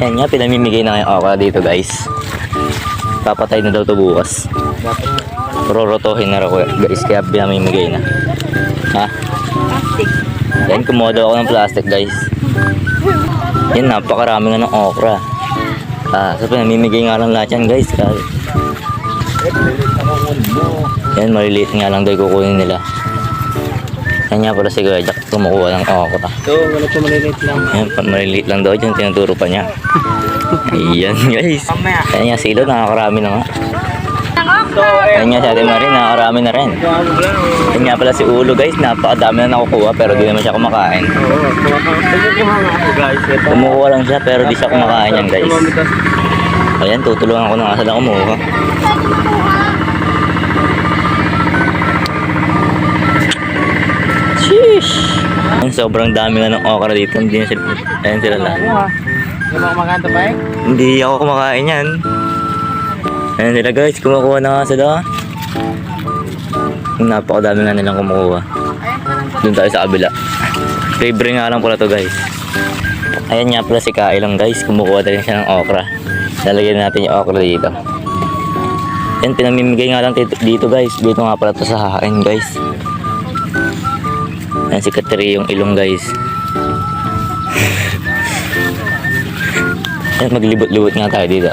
Yan nga, pinamimigay na ngayon okra dito guys. Papatay na daw to bukas. Rorotohin na raw guys, kaya pinamimigay na. Ha? Plastic. Yan, kumuha daw ako ng plastic guys. Yan, napakarami nga ng okra. So pinamimigay nga lang lahat yan guys. Yan, maliliit nga lang daw kukunin nila. Yan nga pala si Kuya Jack, kumukuha ng okra. So, wala po maliliit lang. Yan, maliliit lang daw dyan, tinuturo pa niya. Ayan guys. Yan nga silo, nakakarami na nga. Yan nga si Ate Marie, nakakarami na rin. Yan nga pala si Ulo guys, napakadami na nakukuha pero di naman siya kumakain. Kumukuha nga ako guys. Kumukuha lang siya pero di siya kumakain yan guys. Ayan, tutulungan ko na nga sila kumuha. Sheesh! Sobrang dami nga ng okra dito, hindi na sila, ayan sila lang. Hindi mo kumakain ba eh? Hindi ako kumakain yan. Ayan sila guys, kumukuha na nga sila. Napakadami nga nilang kumukuha. Doon tayo sa kabila. Libre nga lang pala to guys. Ayan nga pala si Kailang guys, kumukuha tayo siya ng okra. Lalagyan natin yung okra dito. Yan, pinamimigay nga lang dito guys. Dito nga pala to sa hahain guys. Yan si Katri yung ilong guys. Yan, maglibot-libot nga tayo dito.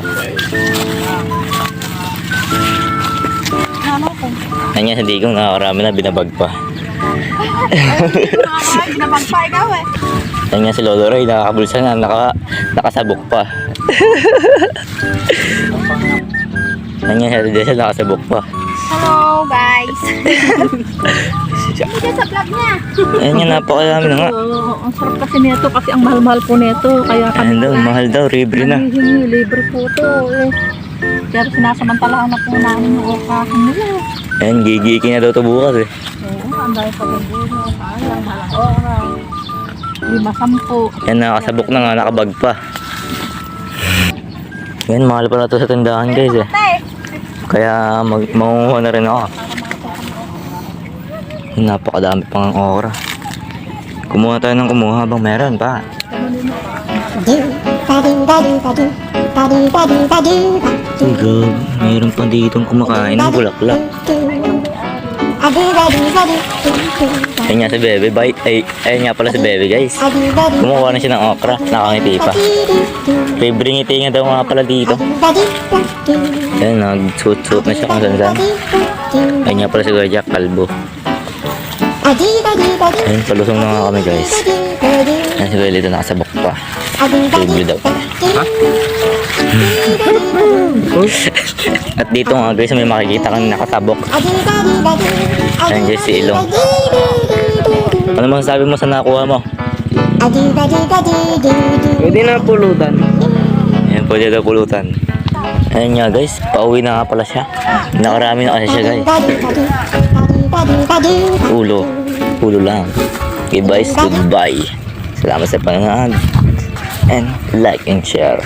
Yan nga sa digong nakakarami na, binabag pa. Binabag pa ikaw eh. Yan nga si Lolo Ray, nakakabulsa na, nakasabok pa. Yan nga si Desa, nakasabok pa. Hello guys. Hindi sa vlog niya. Ayan nga, napakarami na nga. Ang sarap kasi nito kasi ang mahal-mahal po nito. Kaya kami Ayan daw, mahal daw, libre na. hinihingi, libre po to eh. Pero sinasamantalahan na po namin yung okahin nila. Ayan, gigiki na daw to bukas eh. Oo, ang dahil pa rin buno. Sayang, malang okra. 5-10. Ayan, nakasabok na nga, nakabag pa. Ayan, mahal pala to sa tindahan guys eh. Kaya mangunguha na rin ako. Napakadami pang okra. Kumuha tayo ng kumuha habang meron pa. Gag, mayroon pa ditong kumakain ng bulaklak. Ayun nga si Bebe, ayun nga pala si Bebe guys. Kumuha na siya ng okra, nakangiti pa. Libre ngiti nga daw nga pala dito. Ayun, nag-suit-suit na siya kung saan-saan. Ayun nga pala si Kuya Jack, kalbo. Ayun, palusong na nga kami guys. Ayun si Kuya dito nakasabok pa. Libre daw pala. Ha? At dito nga guys, may makikita kang nakatabok. Ayun guys, si Ilong. Ano masasabi mo sa nakuha mo? Pwede na pulutan. Ayan, pwede daw pulutan. Ayun nga guys, pauwi na nga pala siya. Nakarami na kasi siya guys. Ulo lang. Okay guys, goodbye. Salamat sa panonood. And like and share.